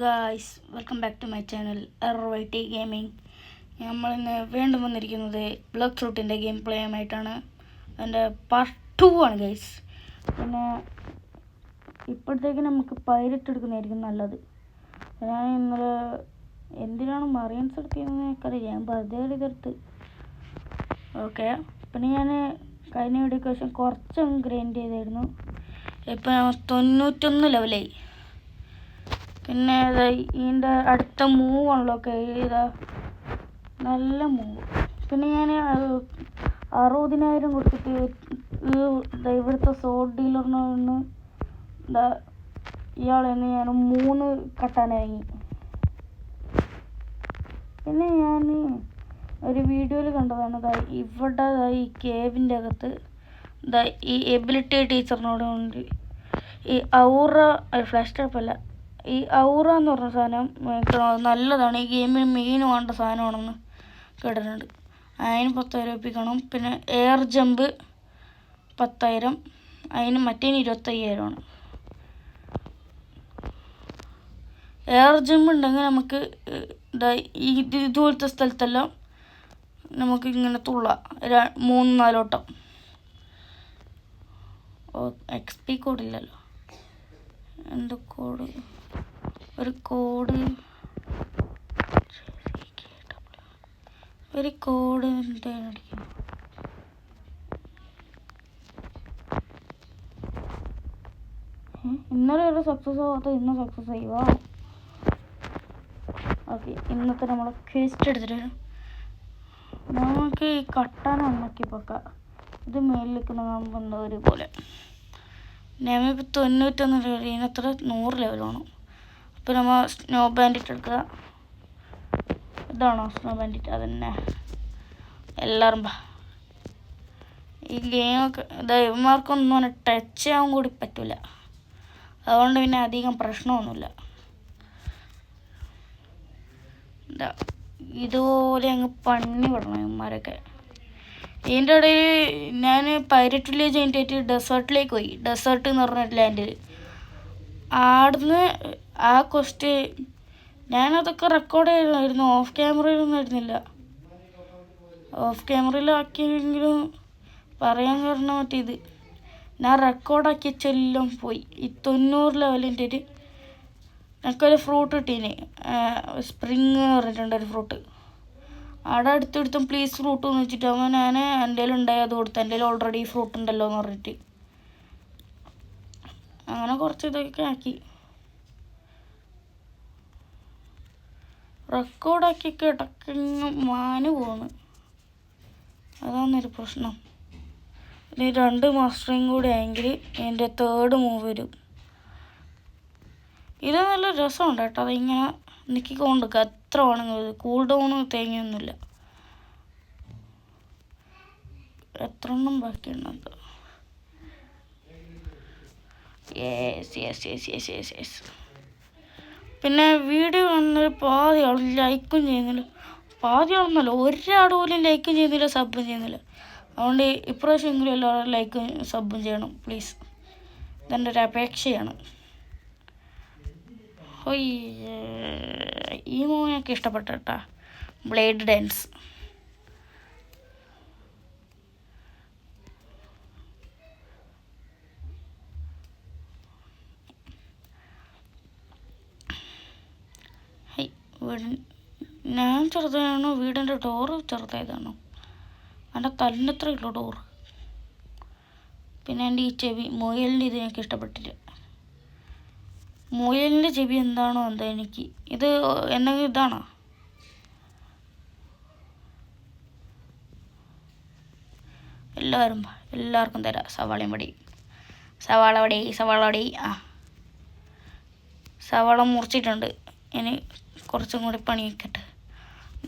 Guys, welcome back to my channel RYT gaming. നമ്മളിന്ന് വീണ്ടും വന്നിരിക്കുന്നത് ബ്ലോക്ക് ഫ്രൂട്ടിൻ്റെ ഗെയിം പ്ലേയുമായിട്ടാണ്. അതിൻ്റെ പാർട്ട് 2 ആണ് ഗൈസ്. പിന്നെ ഇപ്പോഴത്തേക്ക് നമുക്ക് പൈരറ്റ് എടുക്കുന്നതായിരിക്കും നല്ലത്. ഞാൻ ഇന്നലെ എന്തിനാണ് മറിയൻസ് എടുത്തിരുന്നത് എനിക്കറിയില്ല, ഞാൻ വെറുതെ ഇതെടുത്ത്. ഓക്കെ, പിന്നെ ഞാൻ കഴിഞ്ഞ വീഡിയോക്ക് ശേഷം കുറച്ചൊന്ന് ഗ്രൈൻഡ് ചെയ്തായിരുന്നു. ഇപ്പം 91 ലെവലായി. പിന്നെ ഇതിൻ്റെ അടുത്ത മൂവ് അൺലോക്ക് ചെയ്താൽ നല്ല മൂവ്. പിന്നെ ഞാൻ 60,000 കൊടുത്തിട്ട് ഇവിടുത്തെ സോഡ് ഡീലറിന് ഇയാളെന്ന് ഞാൻ 3 കട്ടാൻ വാങ്ങി. പിന്നെ ഞാൻ ഒരു വീഡിയോയിൽ കണ്ടതാണ് ഇവിടെ ഈ കേവിൻ്റെ അകത്ത് ഈ എബിലിറ്റി ടീച്ചറിനോട് ഉണ്ട് ഈ ഔറ ഫ്ലാഷ് ട്രാപ്പല്ല, ഈ ഔറ എന്ന് പറഞ്ഞ സാധനം നല്ലതാണ്, ഈ ഗെയിമിന് മെയിൻ വേണ്ട സാധനമാണെന്ന് കേട്ടിട്ടുണ്ട്. അതിന് 10,000 ഒപ്പിക്കണം. പിന്നെ എയർ ജമ്പ് 10,000, അതിന് മറ്റേന് 25,000 ആണ്. എയർ ജമ്പ് ഉണ്ടെങ്കിൽ നമുക്ക് ഇതുപോലത്തെ സ്ഥലത്തെല്ലാം നമുക്ക് ഇങ്ങനെ തുള്ളാം 3-4 വട്ടം. XP കോഡില്ലല്ലോ, എന്ത് കോഡ്, ഒരു കോഡ് എന്താണ് അടിക്കുന്നത്? ഇന്നലെ ഒരു സക്സസ് ആവാത്ത ഇന്ന് സക്സസ് ആയിവാ. ഓക്കെ, ഇന്നത്തെ നമ്മൾ ക്വേസ്റ്റ് എടുത്തിട്ട് നമുക്ക് ഈ കട്ടാൻ ഉണ്ടാക്കി വെക്കാം. ഇത് മേലിൽ നിൽക്കുന്ന ഒരുപോലെ ഞാനിപ്പോൾ 91 ലെവൽ, ഇതിനത്ര 100 ലെവൽ വേണം. അപ്പോൾ നമ്മൾ സ്നോ ബാൻഡിറ്റ് എടുക്കുക. ഇതാണോ സ്നോ ബാൻഡിറ്റ്? അതന്നെ. എല്ലാവരും ഈ ഗെയിമൊക്കെ ഇവന്മാർക്കൊന്നും അങ്ങനെ ടച്ച് ചെയ്യാൻ കൂടി പറ്റില്ല, അതുകൊണ്ട് പിന്നെ അധികം പ്രശ്നമൊന്നുമില്ല. ഇതുപോലെ അങ്ങ് പണി വിടണം ഇവന്മാരൊക്കെ. ഇതിൻ്റെ ഇടയിൽ ഞാൻ പൈരറ്റ് വില്ലേജ് കഴിഞ്ഞിട്ട് ഡെസേർട്ടിലേക്ക് പോയി. ഡെസേർട്ട് എന്ന് പറഞ്ഞ ലാൻഡിൽ ആടുന്ന് ആ ക്വസ്റ്റ് ഞാനതൊക്കെ റെക്കോർഡ് ചെയ്തായിരുന്നു, ഓഫ് ക്യാമറയിലൊന്നും ആയിരുന്നില്ല. ഓഫ് ക്യാമറയിലാക്കിയെങ്കിലും പറയാൻ കാരണം മറ്റേത് ഞാൻ റെക്കോർഡാക്കിയ ചെല്ലും പോയി. ഈ 90 ലെവലിൻ്റെ എനിക്കൊരു ഫ്രൂട്ട് കിട്ടീന്, സ്പ്രിങ് എന്ന് പറഞ്ഞിട്ടുണ്ട് ഒരു ഫ്രൂട്ട്. അവിടെ അടുത്തടുത്തും പ്ലീസ് ഫ്രൂട്ട് എന്ന് വെച്ചിട്ട് അവൻ ഞാൻ എൻ്റെ ഉണ്ടായി അത് കൊടുത്തു. എൻ്റെ ഓൾറെഡി ഫ്രൂട്ട് ഉണ്ടല്ലോ എന്ന് പറഞ്ഞിട്ട് അങ്ങനെ കുറച്ച് ഇതൊക്കെ ആക്കി റെക്കോർഡാക്കി കിടക്കുന്ന മാന് പോണ്. അതാണൊരു പ്രശ്നം. ഇനി 2 മാസ്റ്ററിങ് കൂടി ആയെങ്കിൽ എൻ്റെ 3rd മൂവ് വരും. ഇത് നല്ല രസമുണ്ട് കേട്ടോ, അതിങ്ങനെ നിൽക്കിക്കൊണ്ടിരിക്കുക. എത്ര വേണമെങ്കിൽ കൂൾ ഡൗൺ തേങ്ങയൊന്നുമില്ല. എത്ര എണ്ണം ബാക്കിയുണ്ട്? യെസ്. പിന്നെ വീഡിയോ കാണുന്നൊരു പാതി ആൾ ലൈക്കും ചെയ്യുന്നില്ല, പാതി ആളെന്നല്ല, ഒരാൾ പോലും ലൈക്കും ചെയ്യുന്നില്ല, സബും ചെയ്യുന്നില്ല. അതുകൊണ്ട് ഇപ്രാവശ്യം എങ്കിലും എല്ലാവരും ലൈക്കും സബും ചെയ്യണം പ്ലീസ്, ഇതെൻ്റെ ഒരു അപേക്ഷയാണ്. ഈ മൂവിനൊക്കെ ഇഷ്ടപ്പെട്ട കേട്ടാ, ബ്ലേഡ് ഡാൻസ്. ഞാൻ ചെറുതാണോ വീടിൻ്റെ ഡോറ് ചെറുതായതാണോ? എൻ്റെ തല്ലിനത്ര ഉള്ളൂ ഡോറ്. പിന്നെ എൻ്റെ ഈ ചെവി മുയലിൻ്റെ ഇത് എനിക്ക് ഇഷ്ടപ്പെട്ടില്ല. മുയലിൻ്റെ ചെവി എന്താണോ എന്താ എനിക്ക് ഇത് എന്തെങ്കിലും ഇതാണോ? എല്ലാവർക്കും തരാം സവാള വടി. സവാള മുറിച്ചിട്ടുണ്ട്. ഇനി കുറച്ചും കൂടി പണി വയ്ക്കട്ടെ.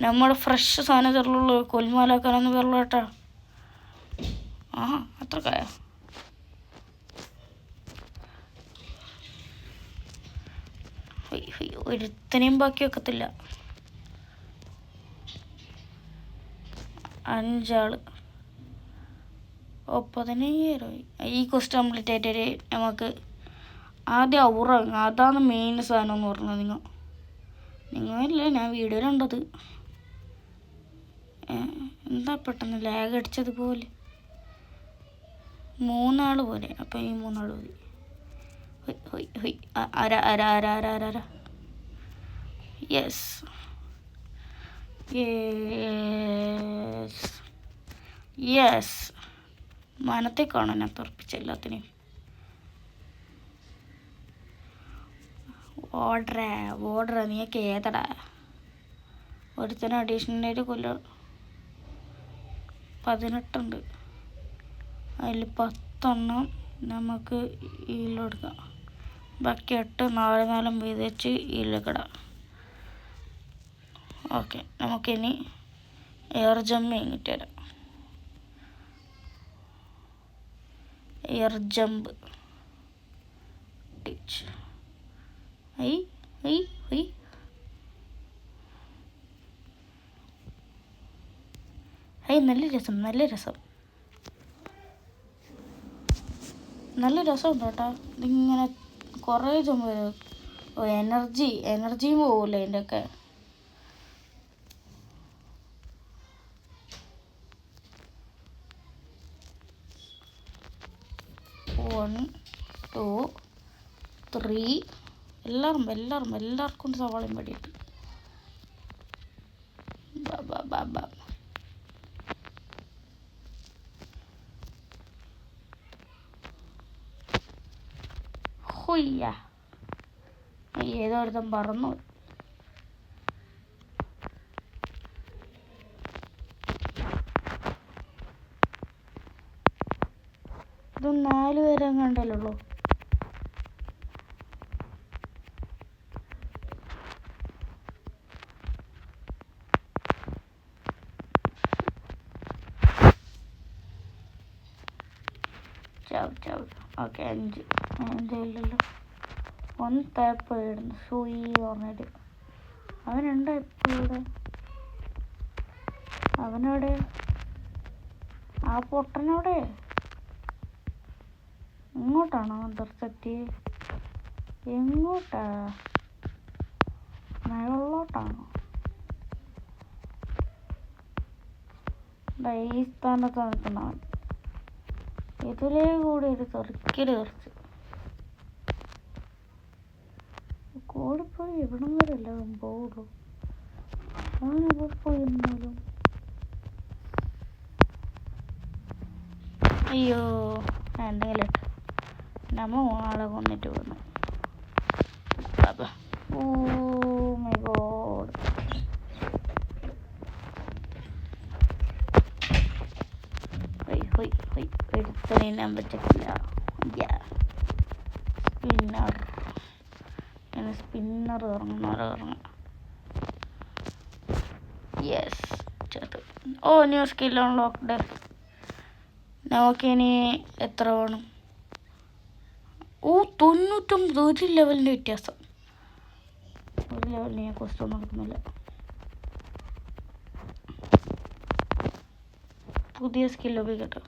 നമ്മുടെ ഫ്രഷ് സാധനം തരുള്ളൂ, കൊൽമാലാക്കാനൊന്നും തരുള്ളൂ കേട്ടോ. അത്രക്കായ ഒരുത്തനെയും ബാക്കി വെക്കത്തില്ല. 5 ആള് 15,000. ഈ ക്വസ്റ്റ് കംപ്ലീറ്റ് ആയിട്ട് നമുക്ക് ആദ്യം ഔറ, അതാണ് മെയിൻ സാധനം എന്ന് പറഞ്ഞത്. നിങ്ങൾ നിങ്ങളില്ല, ഞാൻ വീഡിയോയിലുണ്ടത്. എന്താ പെട്ടെന്ന് ലാഗ് അടിച്ചതുപോലെ 3 ആൾ പോലെ. അപ്പം ഈ 3 ആൾ മതി. Yes yes yes. മനത്തെ കാണാൻ ഞാൻ തുറപ്പിച്ച എല്ലാത്തിനെയും. ഓർഡർ നീയൊക്കെ ഏതടാ? ഒരുത്തന്നെ അഡീഷണലായിട്ട് 18 ഉണ്ട്. അതിൽ 10 നമുക്ക് ഇതിലെടുക്കാം. ബാക്കി 8 4 വീതിച്ച് ഇതിലേക്കിടാം. ഓക്കെ, നമുക്കിനി എയർ ജമ്പ് കഴിഞ്ഞിട്ട് തരാം. Air jump teach. നല്ല രസം, നല്ല രസമുണ്ട് കേട്ടോ. ഇതിങ്ങനെ കുറേ ജമ്പ് വരും. എനർജിയും പോകില്ല അതിൻ്റെയൊക്കെ. 1 2 3 എല്ലാവർക്കും സവാളയും പടിയിട്ട്. ഏതോ ഒരുത്തം പറന്നു. ഇത് 4 പേരെ കണ്ടല്ലോ. ചാവ്. ഓക്കെ, 5 ഇല്ലല്ലോ. 1 ടാപ്പ് ഇടുന്നു. സൂയി പറഞ്ഞിട്ട് അവനുണ്ട് ഇവിടെ. അവനോടെ ആ പൊട്ടനോടെ ഇങ്ങോട്ടാണോ ഇന്റർസെപ്റ്റ്? എങ്ങോട്ടാ? മേളിലോട്ടാണോ? ഈ സ്ഥാനത്ത് നിൽക്കുന്നവൻ ഇതിലേ കൂടി ഒരു തെറിക്കല് തെറിച്ച് കൂടിപ്പോയി. എവിടം വരെ അല്ല പോവുള്ളൂ. അവനെവിടെ പോയിരുന്നാലും അയ്യോ, എന്തെങ്കിലും നമ്മ 3 ആളെ കൊന്നിട്ട് വന്നു. Oh my God. എടുത്തതിനാൻ പറ്റത്തില്ല. സ്പിന്നർ ഇറങ്ങും. യെസ്, ചേർത്ത്. New skill unlocked. നമുക്കിനി എത്ര വേണം? 99. ഒരു ലെവലിൻ്റെ വ്യത്യാസം. ഒരു ലെവലിന് ഞാൻ ക്വസ്റ്റ്യൻ നടക്കുന്നില്ല. പുതിയ സ്കിൽ ഉപയോഗിക്കട്ടോ.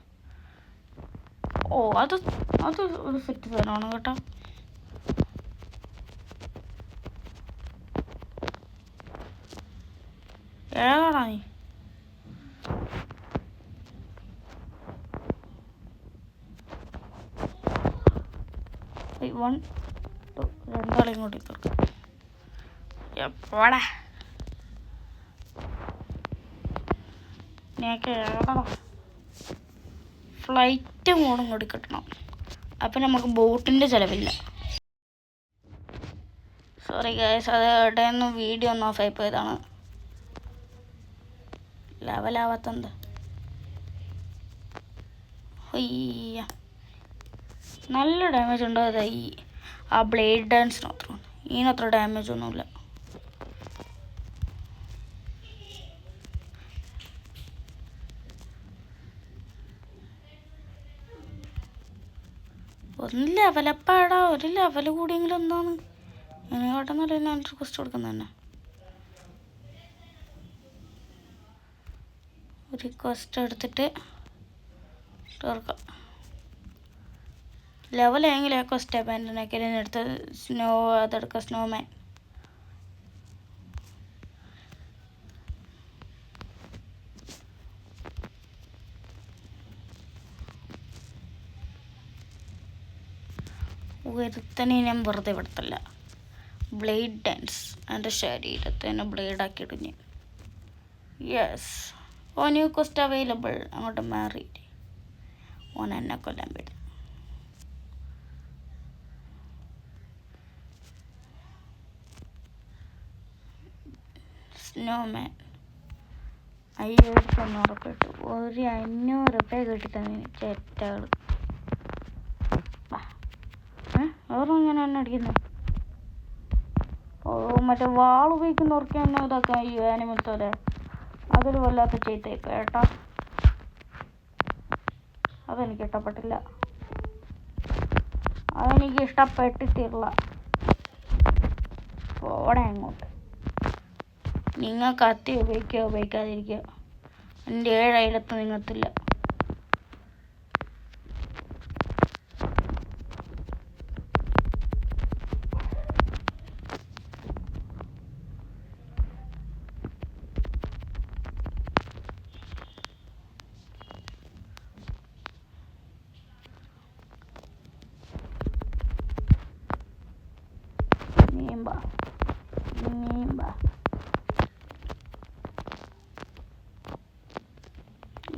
അത് ഒരു സെറ്റ് സാധനമാണ് കേട്ടോ. ഏതാണോ നീ? രണ്ടാളെ ഇങ്ങോട്ട് തുറക്കാം. എപ്പോടാ നീക്ക് ഏതാ? ഫ്ലൈറ്റ് മോഡും കൂടി കിട്ടണം. അപ്പം നമുക്ക് ബോട്ടിൻ്റെ ചിലവില്ല. സോറി ഗൈസ്, അത് എവിടെയൊന്നും വീഡിയോ ഒന്നും ഓഫ് ആയി പോയതാണ്. ലെവലാവാത്തത്. നല്ല ഡാമേജ് ഉണ്ടോ? അത് ആ ബ്ലേഡ് ഡാൻസിന് മാത്രം. ഇതിനത്ര ഡാമേജ് ഒന്നുമില്ല. ഒന്ന് ലെവലപ്പാടാ. ഒരു ലെവൽ കൂടിയെങ്കിലും എന്താണ് ഇതിനെക്കാട്ടെന്നല്ല ഞാൻ റിക്വസ്റ്റ് കൊടുക്കുന്നത് തന്നെ. റിക്വസ്റ്റ് എടുത്തിട്ട് തുറക്കാം. ലെവലെങ്കിൽ ക്വസ്റ്റ് പാൻറ്റിനൊക്കെ എടുത്ത് അതെടുക്കുക. സ്നോമാൻ ഒരുത്തനെ ഞാൻ വെറുതെ വിടത്തില്ല. Blade dance. എൻ്റെ ശരീരത്തെ തന്നെ ബ്ലേഡാക്കിയിടും ഞാൻ. യെസ്, ഓ ന്യൂ കോസ്റ്റ് അവൈലബിൾ. അങ്ങോട്ട് മാറിയിട്ട് ഓൻ എന്നെ കൊല്ലാൻ പറ്റും. സ്നോമാൻ 5000 ഉറപ്പിട്ടു. ഒരു 500 രൂപ കിട്ടി തന്നെ ചേറ്റകൾ. വേറെ ഞാൻ എന്നെ അടിക്കുന്നു. ഓ മറ്റേ വാൾ ഉപയോഗിക്കുന്നവർക്ക് തന്നെ ഇതാക്കാം ഈ ആനിമൽസ് പോലെ. അതൊരു വല്ലാത്ത ചെയ്തേപ്പ് ഏട്ടാ. അതെനിക്ക് ഇഷ്ടപ്പെട്ടില്ല. അതെനിക്ക് ഇഷ്ടപ്പെട്ടിട്ടില്ല. പോടെ അങ്ങോട്ട്. നിങ്ങൾ കത്തി ഉപയോഗിക്കാതിരിക്കുക. എൻ്റെ 7 അയലത്ത് നിങ്ങത്തില്ല.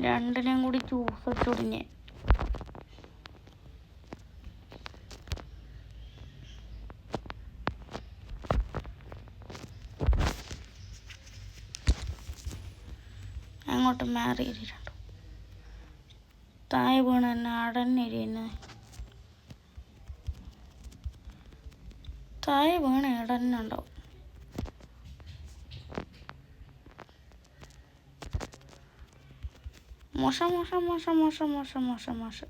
രണ്ടിനെയും കൂടി ജ്യൂസ് ചൊടിഞ്ഞ്. അങ്ങോട്ട് മാറിയിരിട്ടുണ്ട്. താഴെ വീണ് തന്നെ അടന്നിരിക്കുന്നു. താഴെ വീണ് ഇടന്നുണ്ടാവും. മോശം മോശം മോശം മോശം മോശം മോശം മോശം.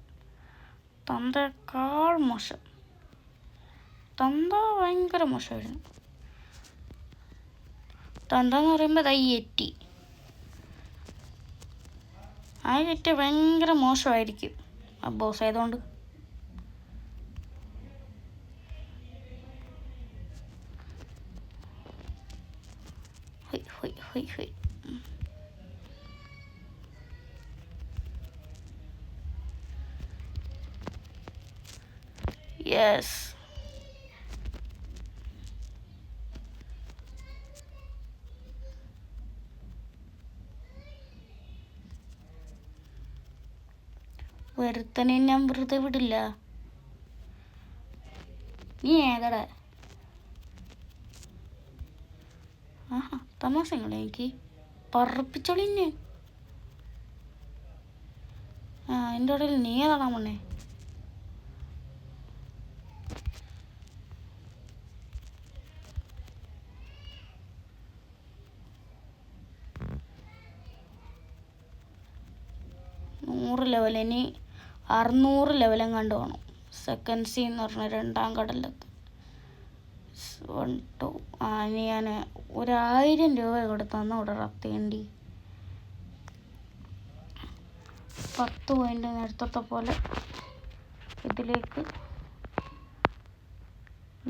തന്തേക്കാൾ മോശം. തന്ത ഭയങ്കര മോശമായിരുന്നു. തന്ത എന്ന് പറയുമ്പോൾ ഈ എറ്റി. ആ എറ്റി ഭയങ്കര മോശമായിരിക്കും ആ ബോസ് ആയതുകൊണ്ട്. ഹൊയ് ഹൊയ് ഹൊയ് ഹൊയ്. യെസ്, ഒരുത്തനെ ഞാൻ വെറുതെ വിടില്ല. നീ ഏതടാ? ആഹാ തമാശങ്ങളെ എനിക്ക് പറപ്പിച്ചോളിന്നെ. എൻ്റെ ഇടയിൽ നീ ഏതാടാ മോനെ? ലെവൽ ഇനി 600 ലെവലും കണ്ടു വേണം. സെക്കൻഡ് സീ എന്ന് പറഞ്ഞ 2ാം കടലത്ത് 1 2. ഇനി ഞാൻ 1000 രൂപ കൊടുത്തന്ന് ഇവിടെ റത്തേണ്ടി 10 പോയിൻ്റ് നേരത്തെ പോലെ ഇതിലേക്ക്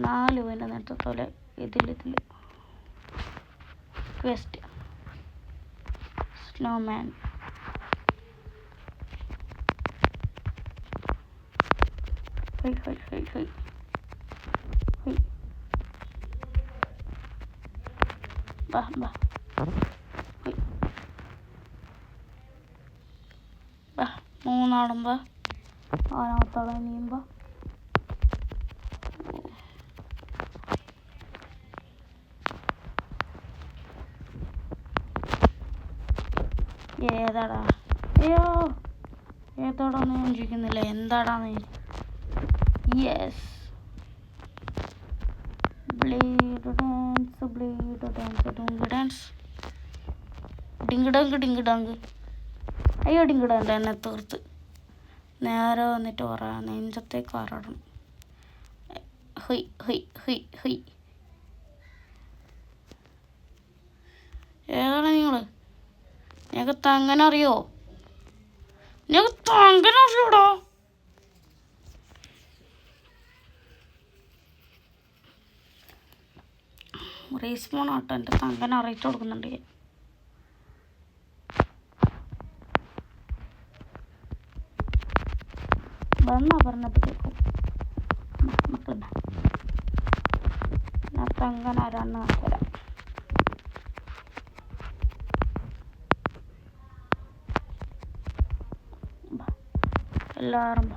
4 പോയിൻ്റ് നേരത്തെ പോലെ ഇതിൽ quest snowman. Hi hi hi hi hi. ബാ ബാ ഹൈ ബാ. 3 ആറാമത്തോളം നീയുമ്പോൾ ഏതാടാ? അയ്യോ ഏതാടാന്ന് ഞാൻ ചോദിക്കുന്നില്ല, എന്താടാന്ന്. Yes, blade dance blade dance ഡിങ്ക് ഡാൻസ് ഡിങ്ക് ഡങ്ക് ഡിങ്ക് ഡങ്ക്. അയ്യോ ഡിങ്ക് ഡാൻസ് എന്നെ തീർത്ത്. നേരെ വന്നിട്ട് പറയാം, നെഞ്ചത്തേക്ക് ആറാടണം. ഹൊയ് ഹൊയ് ഹൊയ് ഹൊയ്. ഏതാണ് നിങ്ങൾ? ഞങ്ങൾക്ക് തങ്ങനെ അറിയോ? ഞങ്ങൾക്ക് തങ്ങനെ അറിയോടോ? റീസ്പോൺ ആട്ടോ, എൻ്റെ തങ്ങനെ അറിയിച്ചു കൊടുക്കുന്നുണ്ട്. വന്നാ പറഞ്ഞത് കേൾക്കും. പിന്നെ എങ്ങനെ ആരാന്ന് തരാം. എല്ലാവരും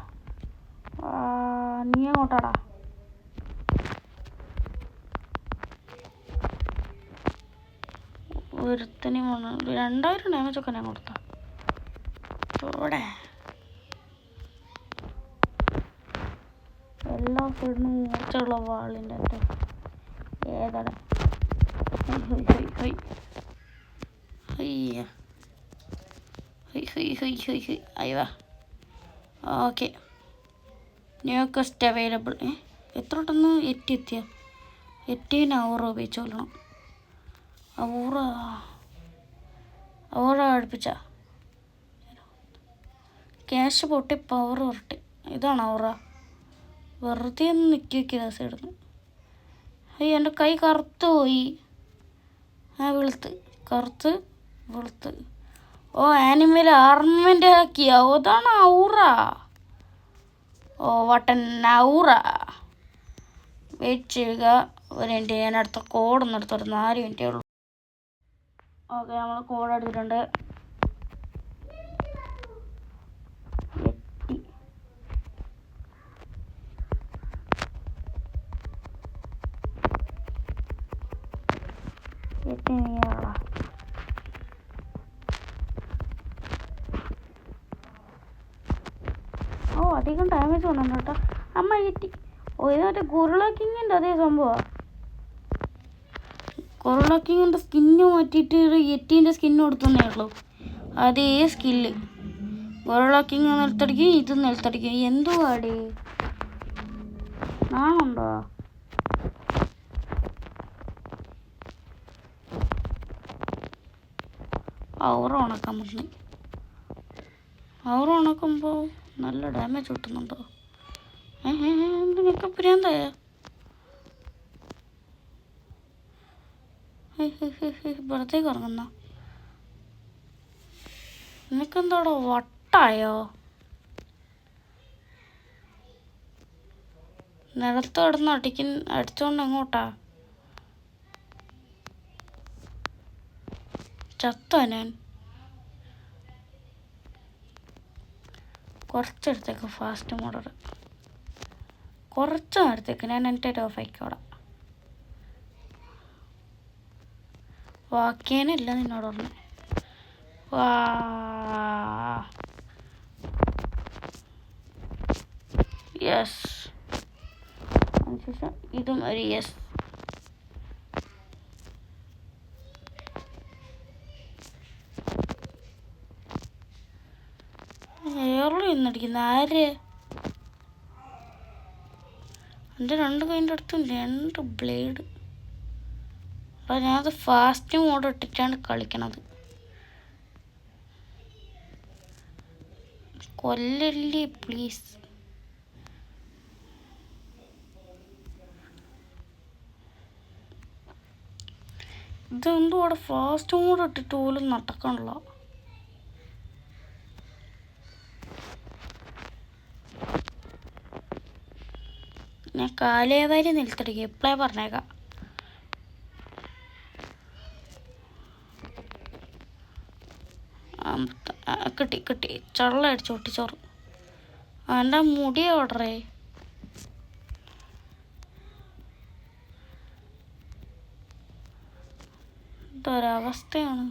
നീ അങ്ങോട്ടാടാ. ഒരുത്തന് 2000 ഡാമേജൊക്കെ ഞാൻ കൊടുത്ത ഇവിടെ എല്ലാ സൈഡിനും മൂർച്ചയുള്ള വാളിൻ്റെ അറ്റ ഏതാണ്. അയ്യോ ഓക്കെ. New കസ്റ്റ് available. എത്ര പെട്ടെന്ന് എത്തിയ 18 അവർ ഉപയോഗിച്ചോളണം. ഔറ അടുപ്പിച്ച ക്യാഷ് പൊട്ടി പവർ പുരട്ടി. ഇതാണ് ഔറ. വെറുതെ ഒന്ന് നിൽക്കി വയ്ക്കുക സൈഡിന്ന്. അയ്യോ എൻ്റെ കൈ കറുത്ത് പോയി. കറുത്ത് വെളുത്ത്. ഓ ആനിമൽ ആർമെൻ്റ് ആക്കിയ അതാണ് ഔറ. ഓ വട്ടൻ ഔറ. വെയിറ്റ് ചെയ്യുക ഒരു മിനിറ്റ്. ഞാൻ അടുത്ത കോഡൊന്നും എടുത്തൊരു 4 മിനിറ്റേ ഉള്ളൂ. ഓക്കെ നമ്മൾ കോഡ് എടുത്തിട്ടുണ്ട്. ഓ അധികം ഡാമേജ് വന്നിട്ടുണ്ട് കേട്ടോ. അമ്മ എത്തി. ഓ ഇത് മറ്റേ ഗൊറില്ല കിങ്ങിൻ്റെ അതേ സംഭവമാണ്. ഗൊറില്ല കിങ്ങിൻ്റെ സ്കിന്ന് മാറ്റിയിട്ട് എറ്റീൻ്റെ സ്കിന്ന് കൊടുത്തതന്നേ ഉള്ളൂ. അതേ സ്കില്ല്. ഗൊറില്ല കിങ് നിലത്തടിക്കും, ഇത് നിലത്തടിക്കും. എന്തുവാടേ നാണുണ്ടോ? ഔറ ഉണക്കാൻ പറ്റുന്നു. ഔറ ഉണക്കുമ്പോൾ നല്ല ഡാമേജ് കിട്ടുന്നുണ്ടോ? എന്തിനൊക്കെ പ്രാന്തായ? പുറത്തേക്ക് ഇറങ്ങുന്ന നിനക്കെന്താടോ വട്ടായോ? നിലത്ത് കിടന്ന് അടിച്ചോണ്ട് എങ്ങോട്ടാ? ചത്തോ ഞാൻ? കുറച്ചെടുത്തേക്ക് ഫാസ്റ്റ് മോഡൽ. കുറച്ച് നേരത്തേക്ക് ഞാൻ എൻ്റെ ഓഫ് ആയിക്കോളാം. വാക്കേനില്ല നിന്നോട് പറഞ്ഞു. യെസ്. അതിനുശേഷം ഇതും ഒരു യെസ്. എയറിൽ നിന്നടിക്കുന്ന ആര്? എൻ്റെ 2 കൈൻ്റെ അടുത്തും 2 ബ്ലേഡ്. അപ്പോൾ ഞാനത് ഫാസ്റ്റ് മോഡ് ഇട്ടിട്ടാണ് കളിക്കണത്. കൊല്ലല്ലേ പ്ലീസ്. ഇതെന്തോ അവിടെ ഫാസ്റ്റ് മോഡ് ഇട്ടിട്ട് പോലും നടക്കണല്ലോ. ഞാൻ കാലേവാരി നിലത്തടിക്കും. ഇപ്പോഴേ പറഞ്ഞേക്കാം. കിട്ടി ചള്ള അടിച്ചു പൊട്ടിച്ചോറ്. എൻ്റെ മുടി ഓർഡറേ. ഇതൊരവസ്ഥയാണ്.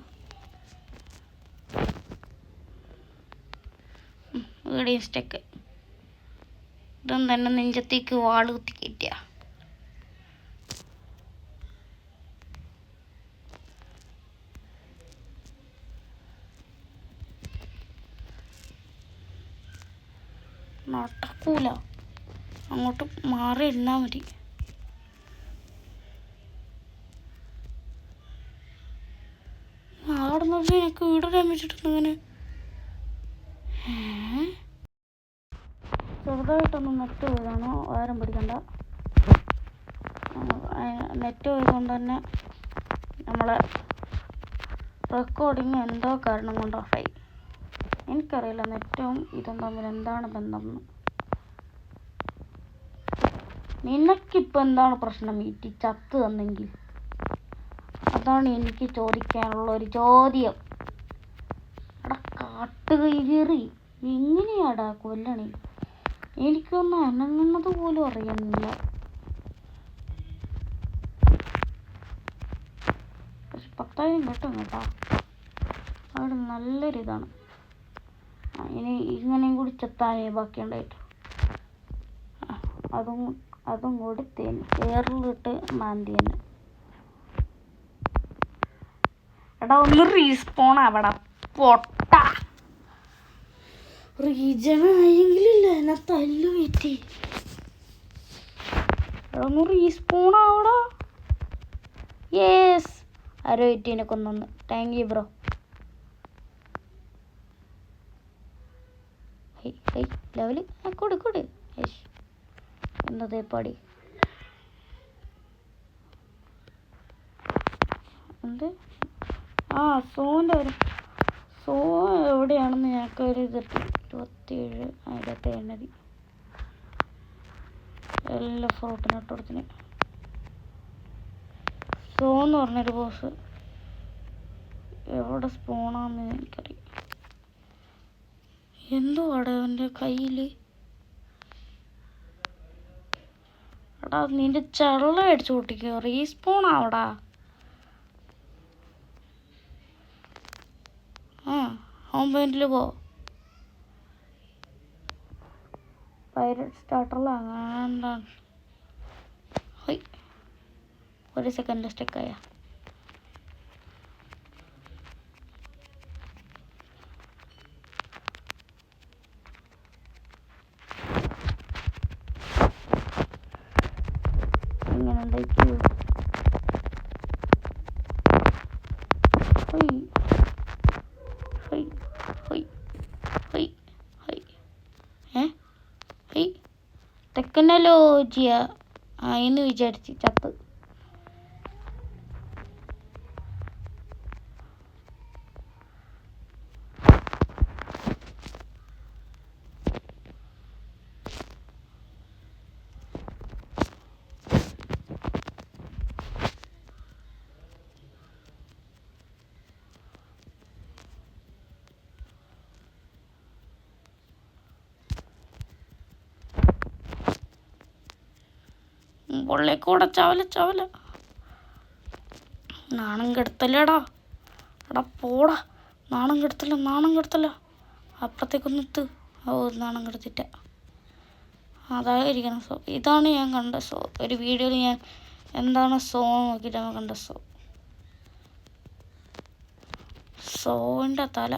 ഇവിടെയും സ്റ്റെക്ക്. ഇതും തന്നെ നെഞ്ചത്തേക്ക് വാള് കുത്തി കയറ്റിയ. നടക്കൂല. അങ്ങോട്ട് മാറി ഇരുന്നാൽ മതി. അവിടെ നോക്കി എനിക്ക് വീട് ഡാമേജിട്ടുണ്ട്. ഇങ്ങനെ ചെറുതായിട്ടൊന്ന് നെറ്റ് പോയതാണ്. വേറെ പിടിക്കണ്ട. നെറ്റ് പോയതുകൊണ്ട് തന്നെ നമ്മളെ റെക്കോർഡിങ് എന്തോ കാരണം കൊണ്ട് ഓഫായി. എനിക്കറിയില്ല നെറ്റും ഇതും തമ്മിൽ എന്താണ് ബന്ധം. നിനക്കിപ്പോൾ എന്താണ് പ്രശ്നം? വീട്ടിൽ ചത്ത് തന്നെങ്കിൽ അതാണ് എനിക്ക് ചോദിക്കാനുള്ള ഒരു ചോദ്യം. എടാ കാട്ടുകയറി എങ്ങനെയാടാ കൊല്ലണേ? എനിക്കൊന്നും അനങ്ങുന്നത് പോലും അറിയുന്നില്ല. പക്ഷെ 10,000 കിട്ടും കേട്ടോ. അവിടെ നല്ലൊരിതാണ്. ഇനി ഇങ്ങനെയും കൂടി ചെത്താനേ ബാക്കിയുണ്ടായിട്ട് അതും കൂടി ഏറിലിട്ട് മാന്തി തന്നെ. എടാ ഒന്ന് റീസ്പോൺ ആവടാ പൊട്ട. റീജൻ ആയെങ്കിലില്ല എന്നെ തല്ലു പറ്റി. എടാ ഒന്ന് റീസ്പോൺ ആവടാ. യേസ് 18 കൊന്നു. Thank you bro. ലെവല് കൊടു എന്നതേ പാടി എന്ത് സോൻ്റെ ഒരു സോ എവിടെയാണെന്ന് ഞങ്ങൾക്ക് ഒരു ഇതിട്ട് 27 എല്ലാ ഫ്രോട്ടിനിട്ട് കൊടുത്തിന്. സോ എന്ന് പറഞ്ഞൊരു ബോസ് എവിടെ സ്പോണാന്ന് എനിക്കറിയാം. എന്തോ അവിടെ അവൻ്റെ കയ്യിൽ. എടാ നിന്റെ ചള്ള അടിച്ചു പൊട്ടിക്കോ. റീസ്പോൺ ആവടാ. ഹോം പോയിന്റിൽ പോ. പൈററ്റ് സ്റ്റാർട്ടറിലാണ്. ഒരു സെക്കൻഡ് സ്റ്റെക്കായ. ഇങ്ങനെ ഉണ്ടായിക്കോ. ടെക്നോളജിയ എന്ന് വിചാരിച്ച് ചത്ത്. പൊള്ളിക്കൂടെ ചവല നാണം കെടുത്തല്ലേടാ. എടാ പോടാ. നാണം കെടുത്തല്ല. അപ്പുറത്തേക്കൊന്ന് എത്ത്. നാണം കെടുത്തിട്ട അതായിരിക്കണം സോ. ഇതാണ് ഞാൻ കണ്ട സോ. ഒരു വീഡിയോയിൽ ഞാൻ എന്താണ് സോ നോക്കിയിട്ടാണ് കണ്ട സോ. സോൻ്റെ തല.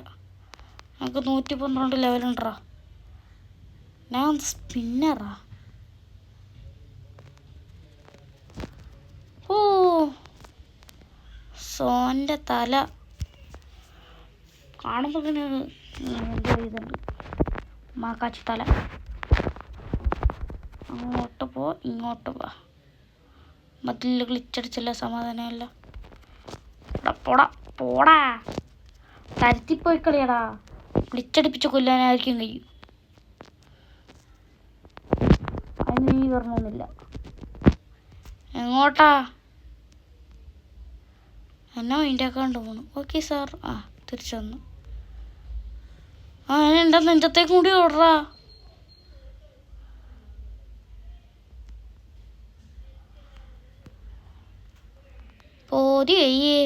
നമുക്ക് 112 ലെവലുണ്ടാ. ഞാൻ സ്പിന്നറാ. സോൻ്റെ തല കാണുമ്പോൾ തന്നെ എന്തോ ഇതുണ്ട്. മാക്കാച്ചി തല. അങ്ങോട്ട് പോ ഇങ്ങോട്ട് പോ. മതിൽ ഗ്ലിച്ചടിച്ചല്ല സമാധാനമല്ല. പോടാ കരുത്തിപ്പോയി കളിയടാ. ഗ്ലിച്ചടിപ്പിച്ച് കൊല്ലാനായിരിക്കും കഴിയും. അതിന് നീ പറഞ്ഞൊന്നുമില്ല. എങ്ങോട്ടാ? എന്നാ അതിൻ്റെ അക്കൗണ്ട് പോകണം. Okay sir. തിരിച്ചു വന്നു. എൻ്റെ നെഞ്ചത്തേക്ക് കൂടി ഓടറാ. പോരി അയ്യേ.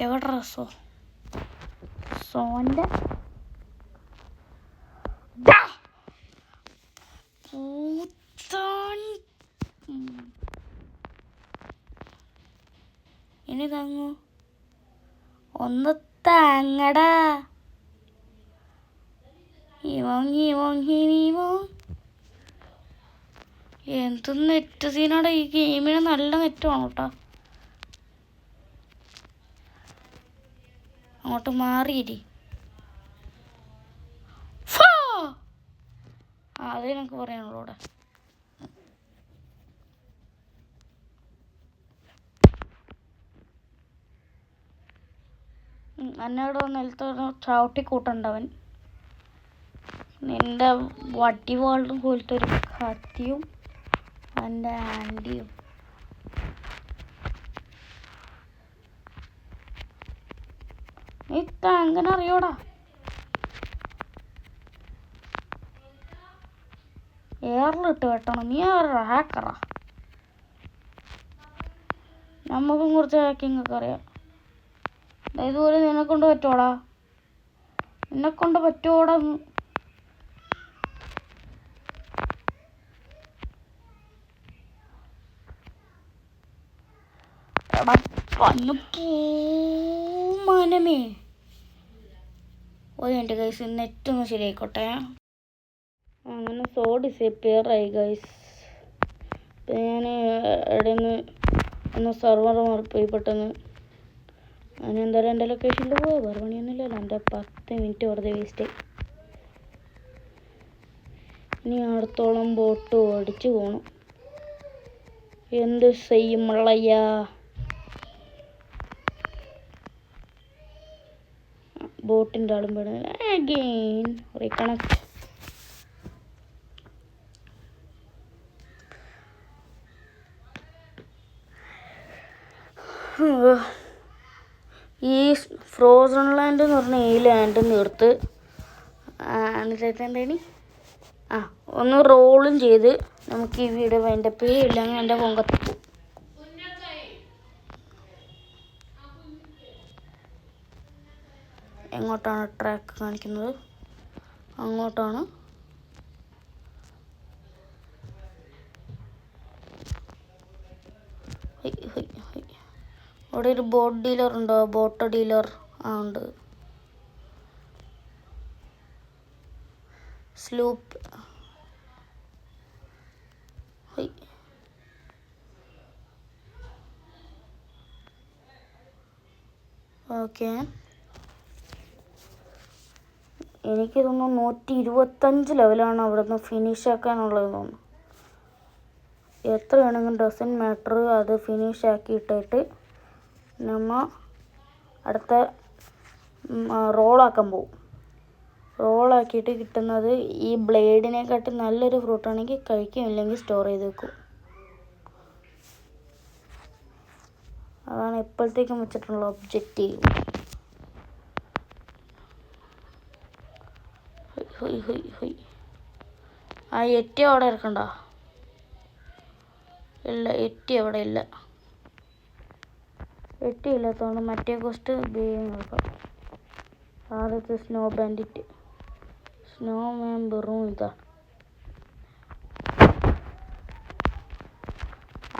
എവിടെടാ സോൻ്റെ ഇനി താങ്ങൂ. ഒന്ന് താങ്ങടാ. എന്ത് നെറ്റ് സീനാടാ ഈ ഗെയിമിന്. നല്ല നെറ്റ് വേണം കേട്ടോ. അങ്ങോട്ട് മാറിയിരി. അത് എനിക്ക് പറയാനുള്ളൂ. ഇവിടെ എന്നോട് നിലത്ത് ചവിട്ടി കൂട്ടണ്ടവൻ. നിന്റെ വട്ടി വാളും പോലത്തെ ഒരു കത്തിയും എൻ്റെ ആൻറ്റിയും. നീ എങ്ങനെ അറിയോടാ? എയറിലിട്ട് വെട്ടണം. നീ ഹാക്കറാ? നമുക്കും കുറച്ച് ഹാക്കിംഗ് ഒക്കെ അറിയാം. ഇതുപോലെ നിന്നെക്കൊണ്ട് പറ്റുമോടാ? നിന്നെക്കൊണ്ട് പറ്റുമോടാ? എടാ പഞ്ഞു പൂമാനമേ. എൻ്റെ ഗൈസ് നെറ്റ് ഒന്ന് ശരിയായിക്കോട്ടെ. അങ്ങനെ ഡിസപ്പിയർ ആയി ഗൈസ്. ഇപ്പം ഞാൻ ഇടയിൽ ഒന്ന് സെർവർ മാറിപ്പോയി പെട്ടെന്ന്. ഞാൻ എന്തായാലും എൻ്റെ ലൊക്കേഷനിൽ പോവാ. വേറെ പണിയൊന്നുമില്ലല്ലോ. എൻ്റെ 10 മിനിറ്റ് വെറുതെ വേസ്റ്റ്. ഇനി അടുത്തോളം ബോട്ട് ഓടിച്ച് പോകണം. എന്ത് ചെയ്യും മുള്ളയ്യ? ബോട്ടിൻ്റെ ആളും പെടുന്നില്ല. Again reconnect. ഈ ഫ്രോസൺ ലാൻഡ് എന്ന് പറഞ്ഞ ഈ ലാൻഡ് നിർത്ത്. എന്താണ് ഒന്ന് റോളും ചെയ്ത് നമുക്ക് ഈ വീഡിയോ അതിൻ്റെ പേരില്ലെങ്കിൽ എൻ്റെ പൊങ്കത്ത് പോകും. എങ്ങോട്ടാണ് ട്രാക്ക് കാണിക്കുന്നത്? അങ്ങോട്ടാണ്. അവിടെ ഒരു ബോട്ട് ഡീലർ ഉണ്ടോ? ബോട്ട് ഡീലർ ഉണ്ട്. സ്ലൂപ്പ്. ഓക്കെ, എനിക്ക് തോന്നുന്നു 125 ലെവലാണ് അവിടെ നിന്ന് ഫിനിഷ് ആക്കാനുള്ളത് തോന്നുന്നു. എത്ര വേണമെങ്കിലും ഡസൻ മാറ്റർ. അത് ഫിനിഷ് ആക്കിയിട്ടിട്ട് നമ്മൾ അടുത്ത റോളാക്കാൻ പോകും. റോളാക്കിയിട്ട് കിട്ടുന്നത് ഈ ബ്ലേഡിനെക്കാട്ടി നല്ലൊരു ഫ്രൂട്ടാണെങ്കിൽ കഴിക്കും, ഇല്ലെങ്കിൽ സ്റ്റോർ ചെയ്ത് വെക്കും. അതാണ് എപ്പോഴത്തേക്കും വെച്ചിട്ടുള്ള ഒബ്ജക്റ്റീവ്. ആ എറ്റി അവിടെ ഇറക്കണ്ട. ഇല്ല, എറ്റി അവിടെ ഇല്ല. എറ്റി ഇല്ലാത്തതുകൊണ്ട് മറ്റേ കോസ്റ്റ് നോക്കാം. ആദ്യത്തെ സ്നോ ബാൻഡിറ്റ്, സ്നോ മാൻ വെറും ഇതാ.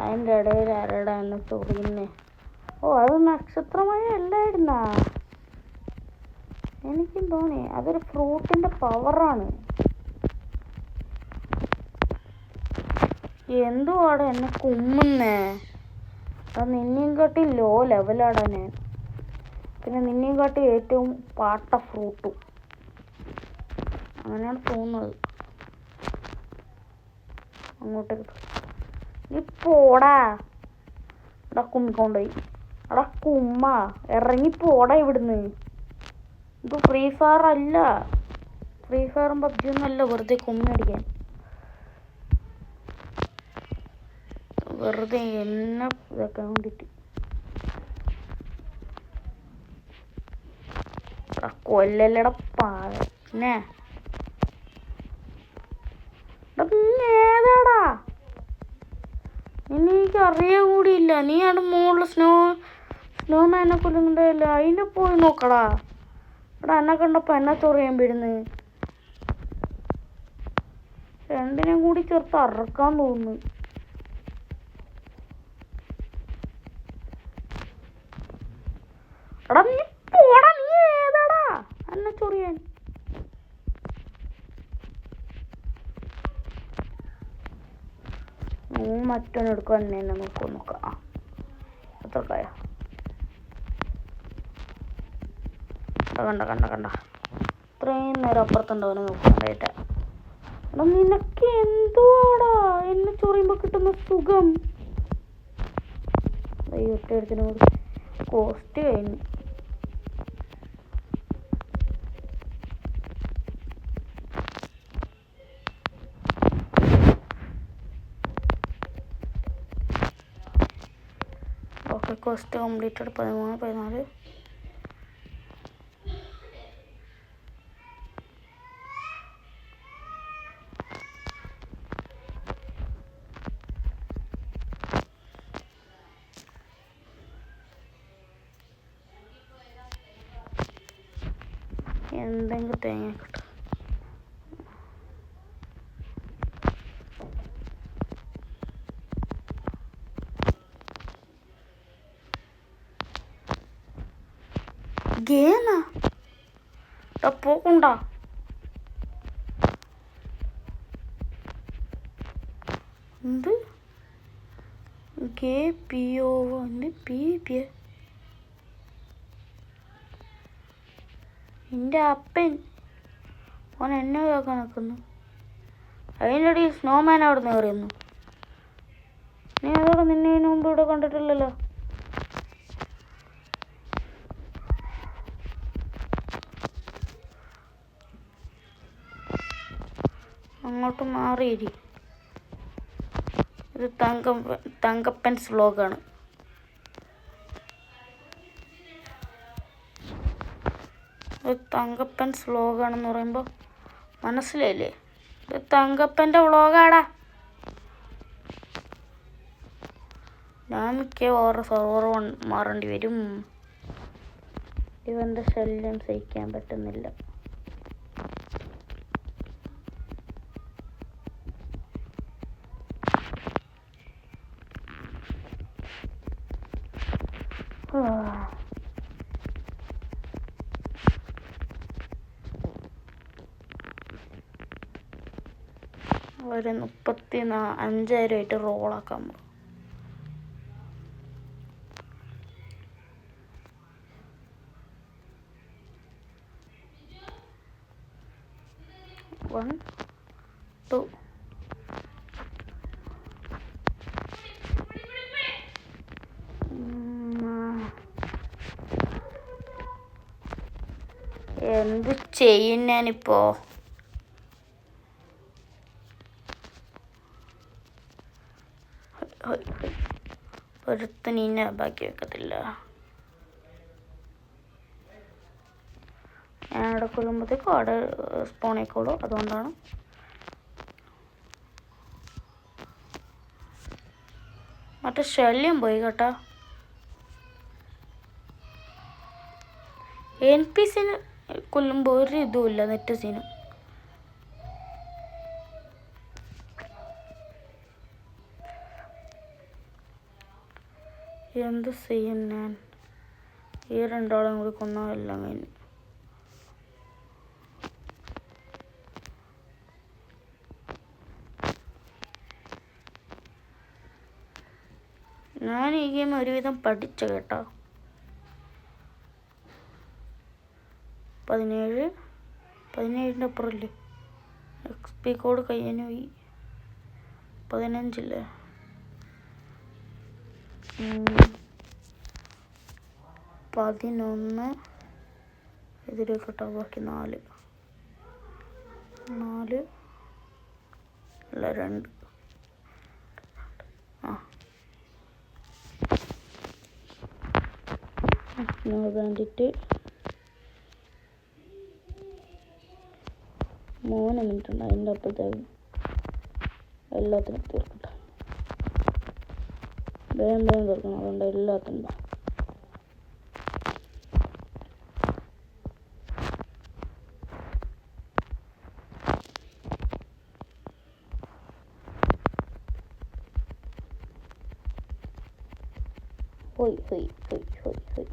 അതിൻ്റെ ഇടയിൽ ആരുടെ എന്നെ ചൊറിയുന്നേ? അത് നക്ഷത്രമഴ അല്ലായിരുന്നാ? എനിക്കും തോന്നി അതൊരു ഫ്രൂട്ടിൻ്റെ പവറാണ്. എന്തുവാടാ എന്നെ കുമ്മുന്നേ? അത് നിന്നെയും കാട്ടി ലോ ലെവലാടാ ഞാൻ. പിന്നെ നിന്നെയും കാട്ടി ഏറ്റവും പാട്ട ഫ്രൂട്ടും. അങ്ങനെയാണ് തോന്നുന്നത്. അങ്ങോട്ടേക്ക് നീ പോടാ. എടാ കുമ്മിക്കൊണ്ടുപോയി. എടാ കുമ്മ ഇറങ്ങിപ്പോടാ ഇവിടുന്ന്. ഇത് ഫ്രീ ഫയർ അല്ല. ഫ്രീ ഫയറും പബ്ജി ഒന്നും അല്ല വെറുതെ കുമ്മി അടിക്കാൻ. വെറുതെ എന്നെ ഇതാക്കാൻ വേണ്ടിയിട്ട്. കൊല്ലല്ലട പിന്നെ ഏതാടാ? എനിക്ക് അറിയാൻ കൂടിയില്ല. നീ അവിടെ മുകളിൽ സ്നോമാനെ കൊല്ലുന്നുണ്ടല്ലോ. അതിനെ പോയി നോക്കടാ. എടാ എന്നെ കണ്ടപ്പോൾ എന്നെ ചൊറിയാൻ വീടുന്ന്. രണ്ടിനെയും കൂടി ചേർത്ത് അറക്കാൻ തോന്നുന്നു. എടാ നീ പോടാ. നീ ഏതാടാ എന്നെ ചൊറിയാൻ? മറ്റൊന്ന് എടുക്കുക തന്നെ നോക്കാം. എത്രക്കായ കണ്ട ഇത്രയും നേരം അപ്പുറത്തുണ്ടവനെ നോക്കാനായിട്ട്. എടാ നിനക്ക് എന്തുവാടാ എന്നെ ചൊറിയുമ്പോൾ കിട്ടുന്ന സുഖം? ഒറ്റ കോസ്റ്റ് കഴിഞ്ഞു. Quest completed 13 14. എന്തെങ്കിലും തേങ്ങ കിട്ടും. ഗേനാ പോക്കണ്ട. എന്ത് ഗേ പിയോ പി പി എൻ്റെ അപ്പൻ ഓൻ എന്നെ കേൾക്കാൻ നിൽക്കുന്നു. അതിൻ്റെ ഇടയിൽ സ്നോമാൻ അവിടെ നിന്ന് കയറിയുന്നു. നീ അതോടെ നിന്നെ ഇതിനു മുമ്പ് ഇവിടെ കണ്ടിട്ടില്ലല്ലോ. അങ്ങോട്ട് മാറിയിരി. ഇത് തങ്കപ്പൻസ് വ്ലോഗാണ്. ഇത് തങ്കപ്പൻസ് വ്ലോഗാണെന്ന് പറയുമ്പോൾ മനസ്സിലായില്ലേ? ഇത് തങ്കപ്പൻ്റെ വ്ലോഗാടാ. ഞാൻ മിക്കവാറും സെർവർ മാറേണ്ടി വരും. ഇവൻ്റെ ശല്യം സഹിക്കാൻ പറ്റുന്നില്ല. ഒരു 35,000 റോളാക്കാൻ പോകും. One, two. എന്ത് ചെയ്യും ഞാനിപ്പോ? ഒരുത്തനെ ബാക്കി വെക്കത്തില്ല. ഞാൻ അവിടെ കൊല്ലുമ്പോഴത്തേക്കും അവിടെ സ്പോൺ ആയിക്കോളൂ. അതുകൊണ്ടാണ് മറ്റേ ശല്യം പോയി കേട്ടോ. NPC കൊല്ലുമ്പോൾ ഒരു ഇതുമില്ല നെറ്റ് സീന്. എന്ത് ചെയ്യും ഞാൻ? ഈ രണ്ടാളും കൂടി കൊന്നതെല്ലാം കഴിഞ്ഞു. ഞാൻ ഈ ഗെയിം ഒരുവിധം പഠിച്ചു കേട്ടോ. 17ൻ്റെ അപ്പുറമില്ലേ? XP കോഡ് കഴിയാനും പോയി. 15 11 ഇതിൽ കേട്ടോ. ബാക്കി 4 അല്ല 2. നോ ബാൻഡിറ്റ് 3 മിനിറ്റ് ഉണ്ട്. അതിൻ്റെ അപ്പുറത്തേക്ക് എല്ലാത്തിനും തീർക്കട്ടെ. വേഗം തീർക്കണം. അതുകൊണ്ട് എല്ലാത്തിനും ഹോയ് ഹോയ് ഹോയ് ഹോയ് ഹോയ്.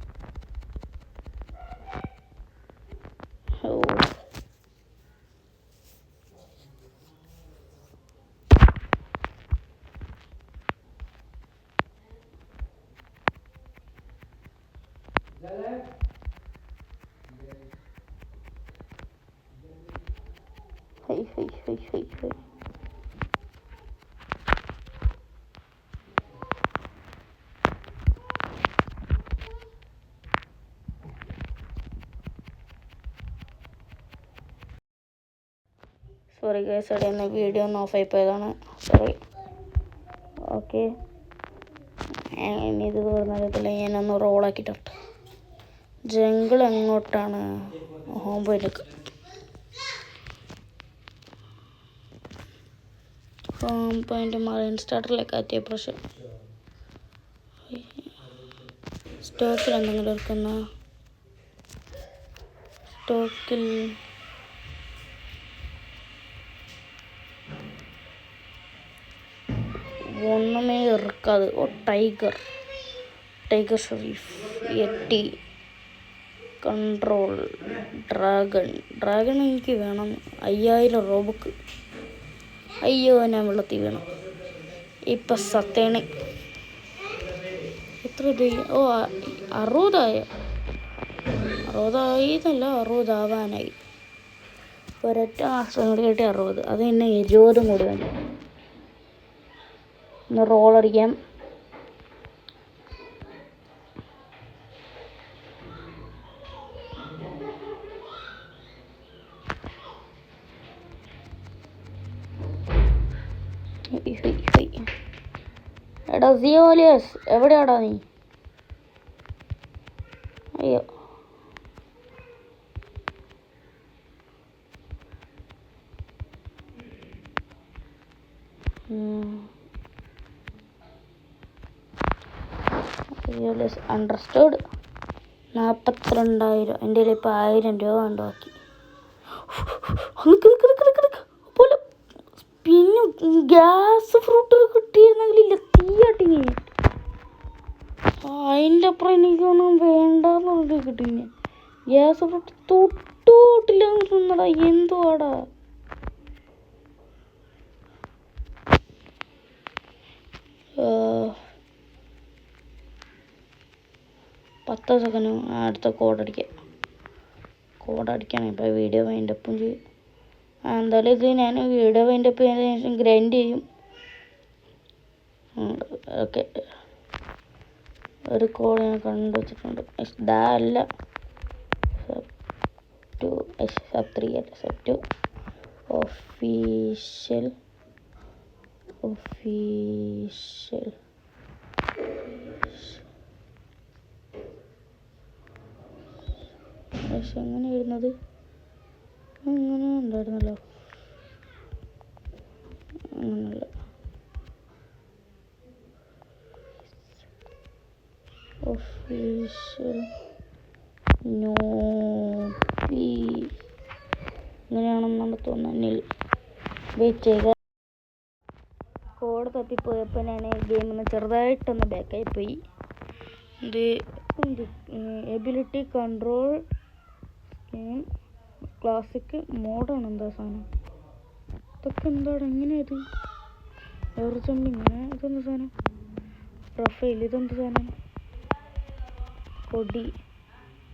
Hey, hey, hey, hey, hey. Sorry guys, ഇടയിൽ വീഡിയോ ഒന്ന് ഓഫായി പോയതാണ്. സോറി. ഓക്കെ, ഇനി ഇത് തീർന്നറിയത്തില്ല. ഞാനൊന്ന് റോളാക്കിയിട്ട് ജംഗിൾ എങ്ങോട്ടാണ്? ഹോം പോയിലേക്ക് ഹോം പോയിൻ്റ് മറൈൻ സ്റ്റാർട്ടറിലേക്ക് ആറ്റിയ പ്രശ്നം. സ്റ്റോക്കിൽ എന്തെങ്കിലും എടുക്കുന്ന സ്റ്റോക്കിൽ ഒന്നുമേ ഇറക്കാതെ. ടൈഗർ ഷെരീഫ്, യെട്ടി, കൺട്രോൾ, ഡ്രാഗൺ എനിക്ക് വേണം. 5000 റോബുക്ക്. അയ്യോ, ഞാൻ വെള്ളത്തിൽ വേണം. ഇപ്പം സത്തേണ് എത്ര രൂപ? ഓ 60 എന്നല്ല, 60 ആവാനായി. ഒരൊറ്റ മാസം കൂടി കിട്ടി 60. അത് തന്നെ 70 കൂടി വേണ്ടി. ഒന്ന് റോളടിക്കാം. എടാ സിയോലിയസ്, എവിടെയാടാ നീ? അയ്യോ, സിയോലിയസ് അണ്ടർസ്റ്റുഡ്. 42,000. എൻ്റെ കയ്യിൽ ഇപ്പോൾ 1000 രൂപ ഉണ്ടാക്കി. പോലെ പിന്നെ ഗ്യാസ് ഫ്രൂട്ട് കിട്ടിയിരുന്നെങ്കിലില്ല, തീയാട്ടിങ്ങ. അതിൻ്റെ അപ്പുറം എനിക്കൊന്നും വേണ്ടെന്ന് പറഞ്ഞിട്ട് കിട്ടിങ്ങ. Gas fruit തൊട്ടില്ല തിന്നടാ. എന്തുവാടാ? പത്ത് സെക്കൻഡ് അടുത്ത കോഡടിക്കണം. ഇപ്പോൾ വീഡിയോ വൈൻഡപ്പും ചെയ്യും. എന്തായാലും ഇത് ഞാൻ വീഡിയോ വൈൻഡപ്പ് ചെയ്തതിന് ശേഷം ഗ്രൈൻഡ് ചെയ്യും. ഓക്കെ, ഒരു കോഡ് ഞാൻ കണ്ടു വെച്ചിട്ടുണ്ട്. അല്ല, സബ് 3 ഒഫീഷ്യൽ പക്ഷെ എങ്ങനെ എഴുതുന്നത്? അങ്ങനെ ഉണ്ടായിരുന്നല്ലോ. അങ്ങനല്ല, ഒഫീഷ്യൽ ഇങ്ങനെയാണെന്നാണ് തോന്നുന്നത്. വെയിറ്റ് ചെയ്യുക. കോഡ് തപ്പിപ്പോയപ്പോൾ ഞാൻ ഗെയിമിൽ നിന്ന് ചെറുതായിട്ടൊന്ന് ബാക്കായിപ്പോയി. ഇത് എബിലിറ്റി, കൺട്രോൾ, ഗെയിം, ക്ലാസിക്, മോഡാണ്. എന്താ സാധനം? ഇതൊക്കെ എന്താണ്? എങ്ങനെയത്? ഇങ്ങനെ ഇതെന്ത് സാധനം? പ്രൊഫൈൽ, ഇതെന്ത് സാധനം? കൊടി,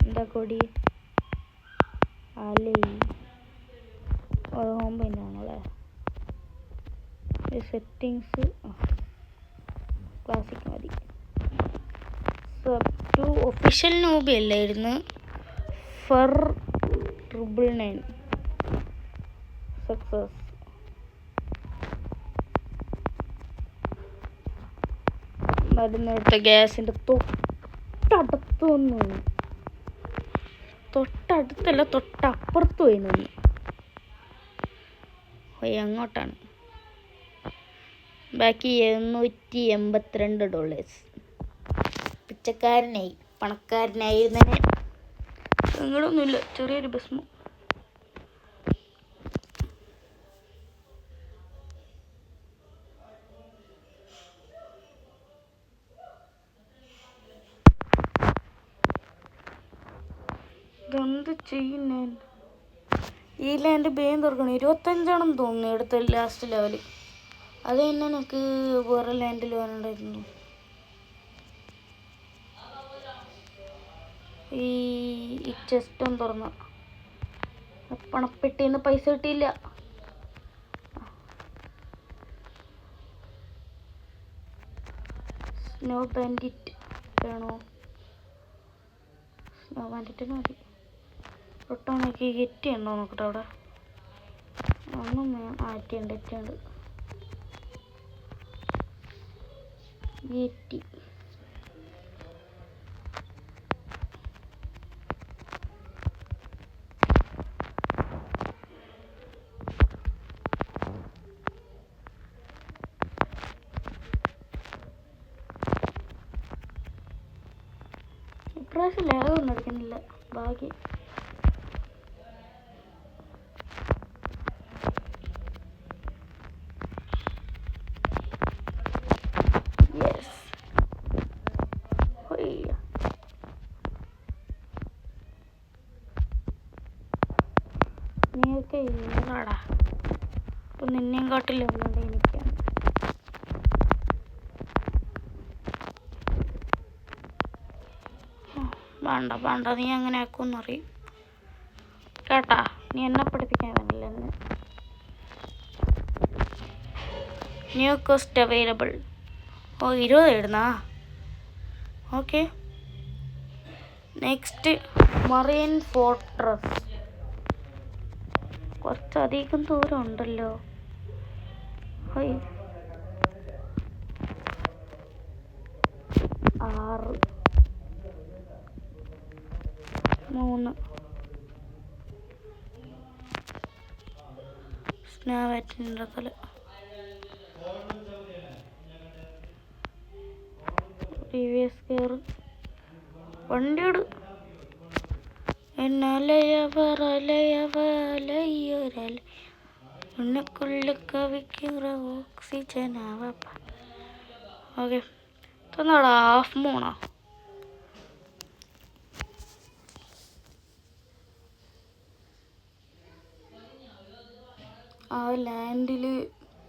എന്താ കൊടി? അലേ, അത് ഹോം പോയിൻ്റാണല്ലേ. സെറ്റിങ്സ് ക്ലാസിക് മതി. സബ് 2 ഒഫീഷ്യൽ നോബി അല്ലായിരുന്നു. Fir 999 success. മരുന്നെടുത്ത ഗ്യാസിൻ്റെ തൊട്ടടുത്തല്ല, തൊട്ടപ്പുറത്ത് പോയി നിന്ന്. അങ്ങോട്ടാണ്. ബാക്കി $782. പിച്ചക്കാരനായി, പണക്കാരനായിരുന്നെ. നിങ്ങളൊന്നുമില്ല, ചെറിയൊരു ഭസ്മം. ഇതെന്ത് ചെയ്യുന്നേ? ഈ ലാൻഡ് ബേം തുറക്കണം. 25 തോന്നുന്നു എടുത്ത ലാസ്റ്റ് ലെവല്. അത് തന്നെ എനിക്ക് വേറെ ലാൻഡിൽ വേണണ്ടായിരുന്നു. ഈ ചെസ്റ്റും തുറന്ന പണപ്പെട്ടിന്ന് പൈസ കിട്ടിയില്ല. സ്നോ ബാൻഡിറ്റ് വേണോ? സ്നോ ബാൻഡിറ്റിന് മതി. ഒട്ടാണെങ്കിൽ എറ്റി ഉണ്ടോ നോക്കട്ടെ. അവിടെ ഒന്നും എറ്റിയുണ്ട്. എറ്റി ഇപ്രാവശ്യം ലാഗൊന്നും എടുക്കുന്നില്ല. ബാക്കി നീയൊക്കെ ഇല്ലാടാ. അപ്പം നിന്നെയും കാട്ടില്ല ഒന്നുകൊണ്ട് എനിക്കാണ്. വേണ്ട നീ അങ്ങനെ ആക്കുമെന്നറിയും കേട്ടാ. നീ എന്നെ പഠിപ്പിക്കാൻ വന്നില്ലെന്ന്. New coast available. 20 ഇടുന്നാ. Okay, next marine fortress. കുറച്ചധികം ദൂരം ഉണ്ടല്ലോ. 6 3 സ്നാവാറ്റിൻ്റെ തല. പ്രീവിയസ് കെയർ വണ്ടിയോട് ഉണ്ണക്കുള്ള കവിക്കുറ ഓക്സിജൻ ആവാപ്പ. ഓക്കെ, തന്നാടാ ഹാഫ് മൂണോ. ആ ലാൻഡിൽ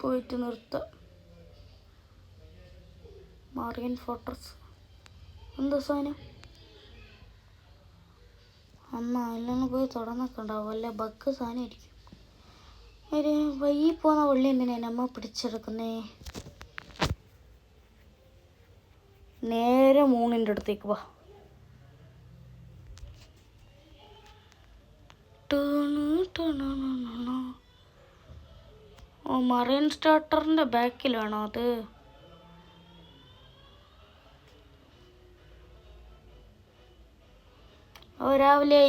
പോയിട്ട് നിർത്താം. മറൈൻ ഫോർട്രസ് എന്താ സാധനം? അന്നാ അതിലൊന്ന് പോയി തുറന്നൊക്കെ ഉണ്ടാവും. അല്ല ബഗ് സാധനമായിരിക്കും. ഒരു വൈകി പോകുന്ന വള്ളി എന്തിനാ നമ്മ പിടിച്ചെടുക്കുന്നേ? നേരെ മൂണിൻ്റെ അടുത്തേക്ക് വാ. ഓ, മറൈൻ സ്റ്റാർട്ടറിൻ്റെ ബാക്കിലാണോ അത്? ഓ, രാവിലെ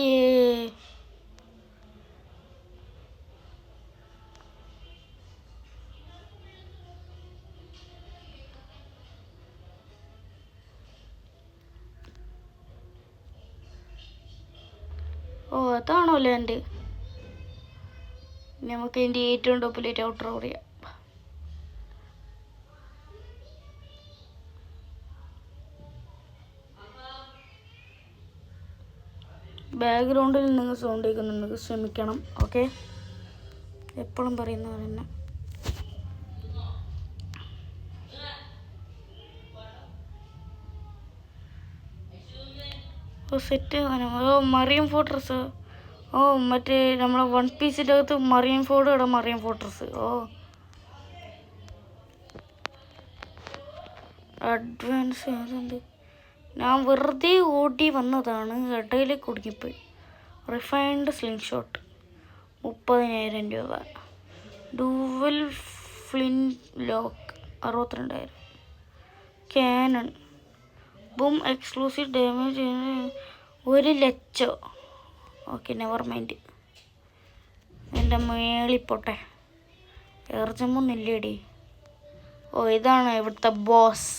അതാണോ ലാൻഡ്? നമുക്ക് അതിൻ്റെ ഏറ്റവും ടോപ്പിലേറ്റ് ഔട്ടർ പറയാം. ബാക്ക്ഗ്രൗണ്ടിൽ നിങ്ങൾ സൗണ്ട് കേൾക്കുന്നുണ്ടെങ്കിൽ ക്ഷമിക്കണം. ഓക്കെ, എപ്പോഴും പറയുന്നത് തന്നെ. Set marine fortress. മറ്റേ നമ്മളെ വൺ പീസിൻ്റെ അകത്ത് മറൈൻ ഫോർഡ് ഇവിടെ മറൈൻ ഫോർട്രസ്. അഡ്വാൻസ് ഏതുണ്ട്? ഞാൻ വെറുതെ ഓടി വന്നതാണ്, ഇടയിലേക്ക് കുടുങ്ങിപ്പോയി. റിഫൈൻഡ് സ്ലിംഗ് ഷോട്ട് 30,000 രൂപ. Dual Flynn lock 62,000. Cannon boom exclusive damage 1,00,000. Okay, never mind. എൻ്റെ മേളിപ്പോട്ടെ. എയർജമ്മൊന്നുമില്ലേടി. ഇതാണ് ഇവിടുത്തെ ബോസ്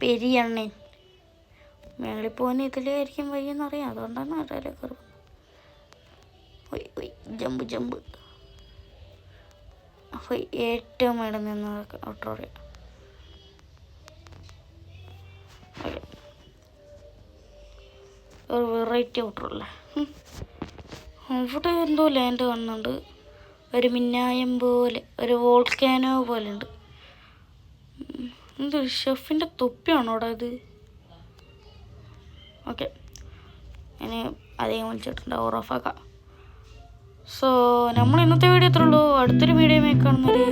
പെരിയണ്ണൻ. മേളിപ്പോവാൻ ഇതിലായിരിക്കും വയ്യെന്നറിയാം, അതുകൊണ്ടാണ് ഇടയിലെ കയറും. ജമ്പ് ഏറ്റവും മേളിൽ നിന്ന് ഔട്ടോറിയ. ഒരു വെറൈറ്റി ഔട്ടറല്ലേ. അവിടെ എന്തോ ലാൻഡ് കാണുന്നുണ്ട്. ഒരു മിന്നായം പോലെ, ഒരു വോൾക്കാനോ പോലെ ഉണ്ട്. എന്തൊരു ഷെഫിൻ്റെ തൊപ്പിയാണോ അവിടെ ഇത്? ഓക്കെ, ഇനി അധികം വിളിച്ചിട്ടുണ്ട്, ഓറോഫാക്കാം. സോ നമ്മൾ ഇന്നത്തെ വീഡിയോ എത്ര ഉള്ളൂ. അടുത്തൊരു വീഡിയോ കാണുന്നത്.